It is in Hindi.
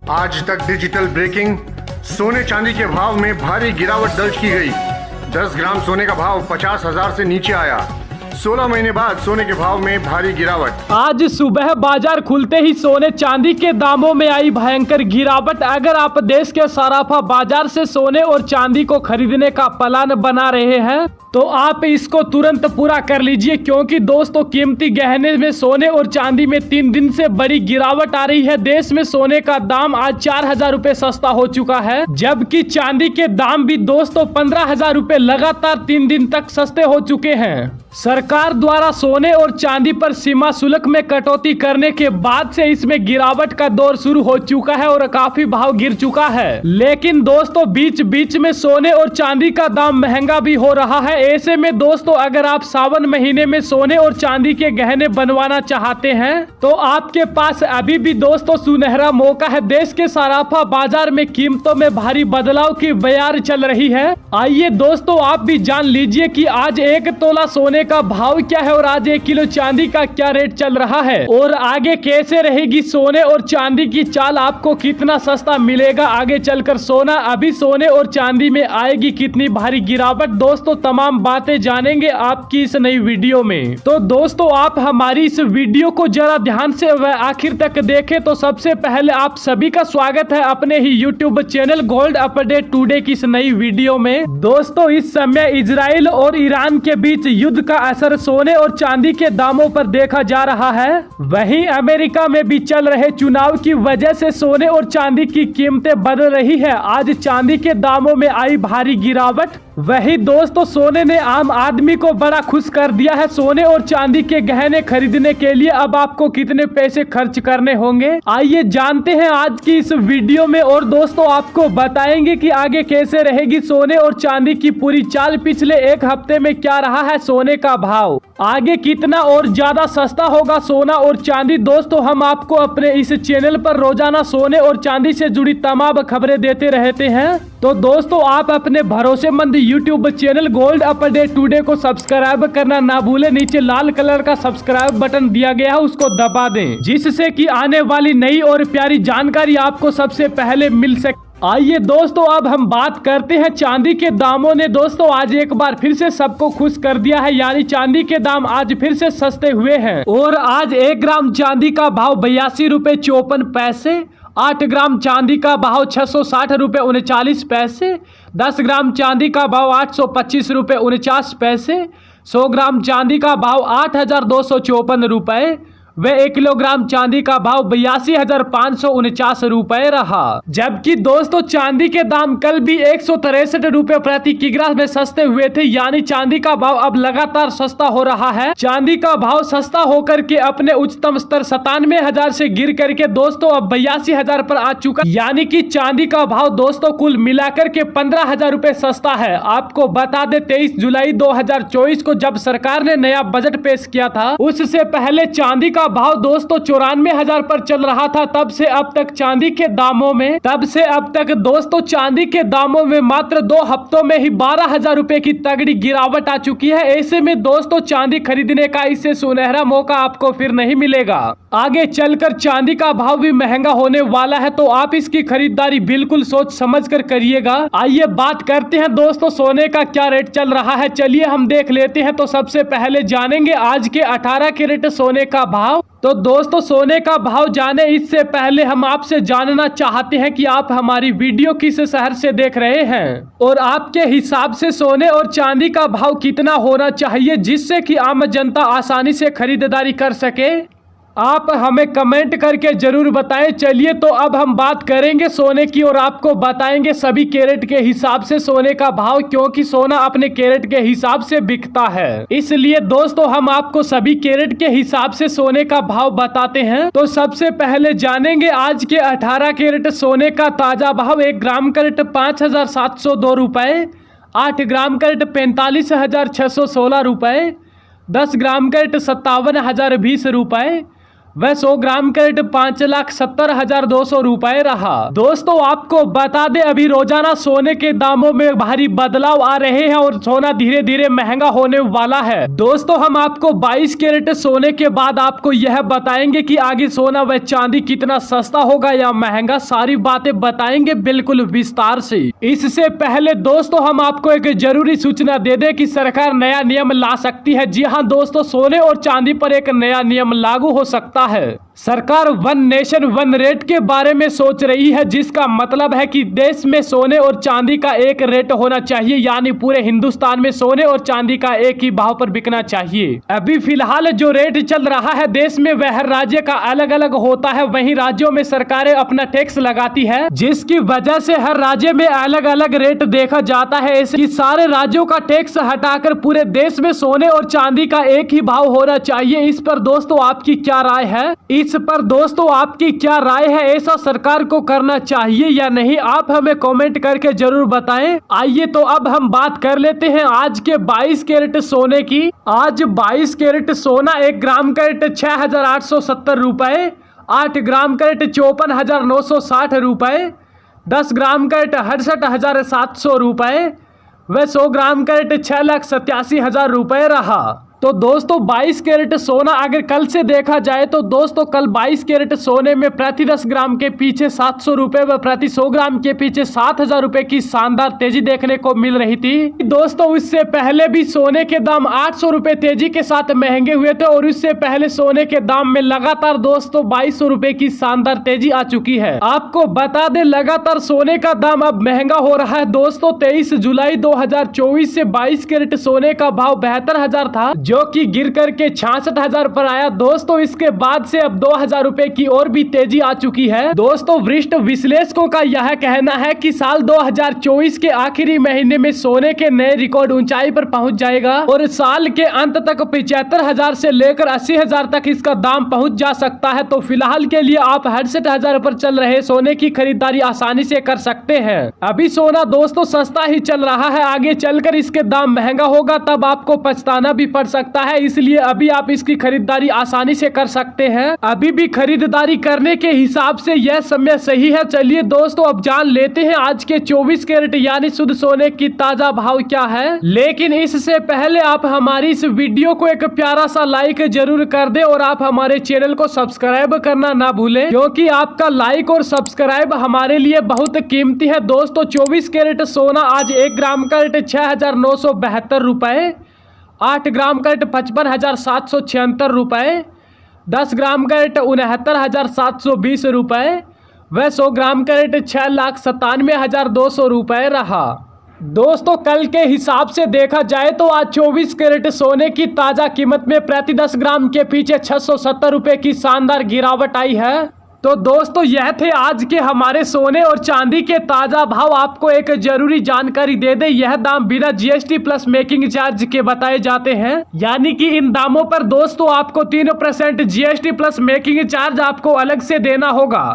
आज तक डिजिटल ब्रेकिंग। सोने चांदी के भाव में भारी गिरावट दर्ज की गई। 10 ग्राम सोने का भाव 50,000 से नीचे आया। 16 महीने बाद सोने के भाव में भारी गिरावट। आज सुबह बाजार खुलते ही सोने चांदी के दामों में आई भयंकर गिरावट। अगर आप देश के सराफा बाजार से सोने और चांदी को खरीदने का प्लान बना रहे हैं तो आप इसको तुरंत पूरा कर लीजिए, क्योंकि दोस्तों कीमती गहने में सोने और चांदी में 3 दिन से बड़ी गिरावट आ रही है। देश में सोने का दाम आज 4,000 रुपए सस्ता हो चुका है, जबकि चांदी के दाम भी दोस्तों 15,000 रुपए लगातार 3 दिन तक सस्ते हो चुके हैं। सरकार द्वारा सोने और चांदी पर सीमा शुल्क में कटौती करने के बाद से इसमें गिरावट का दौर शुरू हो चुका है और काफी भाव गिर चुका है। लेकिन दोस्तों बीच बीच में सोने और चांदी का दाम महंगा भी हो रहा है। ऐसे में दोस्तों अगर आप सावन महीने में सोने और चांदी के गहने बनवाना चाहते हैं तो आपके पास अभी भी दोस्तों सुनहरा मौका है। देश के सराफा बाजार में कीमतों में भारी बदलाव की बयार चल रही है। आइए दोस्तों आप भी जान लीजिए कि आज 1 तोला सोने का भाव क्या है और आज 1 किलो चांदी का क्या रेट चल रहा है और आगे कैसे रहेगी सोने और चांदी की चाल, आपको कितना सस्ता मिलेगा आगे चलकर सोना, अभी सोने और चांदी में आएगी कितनी भारी गिरावट। दोस्तों तमाम बातें जानेंगे आपकी इस नई वीडियो में। तो दोस्तों आप हमारी इस वीडियो को जरा ध्यान से व आखिर तक देखें। तो सबसे पहले आप सभी का स्वागत है अपने ही YouTube channel gold update today की इस नई वीडियो में। दोस्तों इस समय इजराइल और ईरान के बीच युद्ध का असर सोने और चांदी के दामों पर देखा जा रहा है। वहीं अमेरिका में भी चल रहे चुनाव की वजह से सोने और चांदी की कीमतें बदल रही है। आज चांदी के दामों में आई भारी गिरावट। वही दोस्तों सोने ने आम आदमी को बड़ा खुश कर दिया है। सोने और चांदी के गहने खरीदने के लिए अब आपको कितने पैसे खर्च करने होंगे, आइए जानते हैं आज की इस वीडियो में। और दोस्तों आपको बताएंगे कि आगे कैसे रहेगी सोने और चांदी की पूरी चाल, पिछले 1 हफ्ते में क्या रहा है सोने का भाव, आगे कितना और ज्यादा सस्ता होगा सोना और चांदी। दोस्तों हम आपको अपने इस चैनल पर रोजाना सोने और चांदी से जुड़ी तमाम खबरें देते रहते हैं। तो दोस्तों आप अपने भरोसेमंद YouTube channel gold update today को सब्सक्राइब करना ना भूले। नीचे लाल कलर का सब्सक्राइब बटन दिया गया है, उसको दबा दें, जिससे कि आने वाली नई और प्यारी जानकारी आपको सबसे पहले मिल सके। आइए दोस्तों अब हम बात करते हैं चांदी के दामों ने दोस्तों आज एक बार फिर से सबको खुश कर दिया है, यानी चांदी के दाम आज फिर से सस्ते हुए हैं। और आज 1 ग्राम चांदी का भाव 82 रुपए 54 पैसे, 8 ग्राम चांदी का भाव 660 रुपए 39 पैसे, 10 ग्राम चांदी का भाव 825 रुपए 49 पैसे, 100 ग्राम चांदी का भाव 8,254 रुपए व 1 किलोग्राम चांदी का भाव 82,549 रुपए रहा। जबकि दोस्तों चांदी के दाम कल भी 163 रुपए प्रति किग्रा में सस्ते हुए थे, यानी चांदी का भाव अब लगातार सस्ता हो रहा है। चांदी का भाव सस्ता होकर के अपने उच्चतम स्तर 97,000 से गिर करके दोस्तों अब 82,000 पर आ चुका, यानी कि चांदी का भाव दोस्तों कुल मिलाकर के 15,000 रुपए सस्ता है। आपको बता दे 23 जुलाई 2024 को जब सरकार ने नया बजट पेश किया था, उससे पहले चांदी का भाव दोस्तों 94,000 पर चल रहा था। तब से अब तक चांदी के दामों में दोस्तों चांदी के दामों में मात्र 2 हफ्तों में ही 12,000 रुपए की तगड़ी गिरावट आ चुकी है। ऐसे में दोस्तों चांदी खरीदने का इससे सुनहरा मौका आपको फिर नहीं मिलेगा। आगे चलकर चांदी का भाव भी महंगा होने वाला है, तो आप इसकी खरीदारी बिल्कुल सोच समझ कर करिएगा। आइए बात करते हैं दोस्तों सोने का क्या रेट चल रहा है, चलिए हम देख लेते हैं। तो सबसे पहले जानेंगे आज के 18 कैरेट सोने का भाव। तो दोस्तों सोने का भाव जाने इससे पहले हम आपसे जानना चाहते हैं कि आप हमारी वीडियो किस शहर से देख रहे हैं और आपके हिसाब से सोने और चांदी का भाव कितना होना चाहिए, जिससे कि आम जनता आसानी से खरीदारी कर सके। आप हमें कमेंट करके जरूर बताएं। चलिए तो अब हम बात करेंगे सोने की और आपको बताएंगे सभी कैरेट के हिसाब से सोने का भाव, क्योंकि सोना अपने कैरेट के हिसाब से बिकता है, इसलिए दोस्तों हम आपको सभी कैरेट के हिसाब से सोने का भाव बताते हैं। तो सबसे पहले जानेंगे आज के 18 कैरेट सोने का ताजा भाव। 1 ग्राम कैरेट 5,702 रुपए, 8 ग्राम कैरेट 45,616 रुपए, 10 ग्राम कैरेट 57,020 रुपए, वह 100 ग्राम का रेट 5,70,200 रुपए रहा। दोस्तों आपको बता दें अभी रोजाना सोने के दामों में भारी बदलाव आ रहे हैं और सोना धीरे धीरे महंगा होने वाला है। दोस्तों हम आपको 22 कैरेट सोने के बाद आपको यह बताएंगे कि आगे सोना व चांदी कितना सस्ता होगा या महंगा, सारी बातें बताएंगे बिल्कुल विस्तार से। इससे पहले दोस्तों हम आपको एक जरूरी सूचना दे दें कि सरकार नया नियम ला सकती है। जी हाँ दोस्तों, सोने और चांदी पर एक नया नियम लागू हो सकता है। सरकार वन नेशन वन रेट के बारे में सोच रही है, जिसका मतलब है कि देश में सोने और चांदी का एक रेट होना चाहिए, यानी पूरे हिंदुस्तान में सोने और चांदी का एक ही भाव पर बिकना चाहिए। अभी फिलहाल जो रेट चल रहा है देश में वह हर राज्य का अलग अलग होता है। वहीं राज्यों में सरकारें अपना टैक्स लगाती है, जिसकी वजह से हर राज्य में अलग अलग रेट देखा जाता है। ऐसे सारे राज्यों का टैक्स हटाकर पूरे देश में सोने और चांदी का एक ही भाव होना चाहिए। इस पर दोस्तों आपकी क्या राय है? इस पर दोस्तों आपकी क्या राय है? ऐसा सरकार को करना चाहिए या नहीं? आप हमें कमेंट करके जरूर बताएं। आइए तो अब हम बात कर लेते हैं आज के 22 कैरेट सोने की। आज 22 कैरेट सोना 1 ग्राम का रेट 6,870 रुपए, 8 ग्राम का रेट 54,960 रुपए, 10 ग्राम का रेट 68,700 रुपए व 100 ग्राम का रेट 6,87,000 रुपए रहा। तो दोस्तों 22 कैरेट सोना अगर कल से देखा जाए तो दोस्तों कल 22 कैरेट सोने में प्रति 10 ग्राम के पीछे 700 रुपए व प्रति 100 ग्राम के पीछे 7,000 रुपए की शानदार तेजी देखने को मिल रही थी। दोस्तों इससे पहले भी सोने के दाम 800 रुपए तेजी के साथ महंगे हुए थे और इससे पहले सोने के दाम में लगातार दोस्तों 2200 रुपए की शानदार तेजी आ चुकी है। आपको बता दें लगातार सोने का दाम अब महंगा हो रहा है। दोस्तों 23 जुलाई 2024 से 22 कैरेट सोने का भाव 72,000 था, जो कि गिर करके 66,000 पर आया। दोस्तों इसके बाद से अब 2,000 रुपए की और भी तेजी आ चुकी है। दोस्तों वरिष्ठ विश्लेषकों का यह कहना है कि साल 2024 के आखिरी महीने में सोने के नए रिकॉर्ड ऊंचाई पर पहुंच जाएगा और साल के अंत तक 75,000 से लेकर 80,000 तक इसका दाम पहुंच जा सकता है। तो फिलहाल के लिए आप 68,000 पर चल रहे सोने की खरीदारी आसानी से कर सकते हैं। अभी सोना दोस्तों सस्ता ही चल रहा है, आगे चलकर इसके दाम महंगा होगा तब आपको पछताना भी पड़ सकता है, इसलिए अभी आप इसकी खरीदारी आसानी से कर सकते हैं। अभी भी खरीदारी करने के हिसाब से यह समय सही है। चलिए दोस्तों अब जान लेते हैं आज के 24 कैरेट यानी शुद्ध सोने की ताजा भाव क्या है। लेकिन इससे पहले आप हमारी इस वीडियो को एक प्यारा सा लाइक जरूर कर दें और आप हमारे चैनल को सब्सक्राइब करना ना भूलें, क्योंकि आपका लाइक और सब्सक्राइब हमारे लिए बहुत कीमती है। दोस्तों 24 कैरेट सोना आज 1 ग्राम का रेट 6,972 रुपए, 8 ग्राम का रेट 55,776 रुपए, 10 ग्राम का रेट 69,720 रुपए व 100 ग्राम का रेट 6,97,200 रुपए रहा। दोस्तों कल के हिसाब से देखा जाए तो आज 24 कैरेट सोने की ताजा कीमत में प्रति 10 ग्राम के पीछे 670 रुपए की शानदार गिरावट आई है। तो दोस्तों यह थे आज के हमारे सोने और चांदी के ताजा भाव। आपको एक जरूरी जानकारी दे दें, यह दाम बिना जीएसटी प्लस मेकिंग चार्ज के बताए जाते हैं, यानी कि इन दामों पर दोस्तों आपको 3% जीएसटी प्लस मेकिंग चार्ज आपको अलग से देना होगा।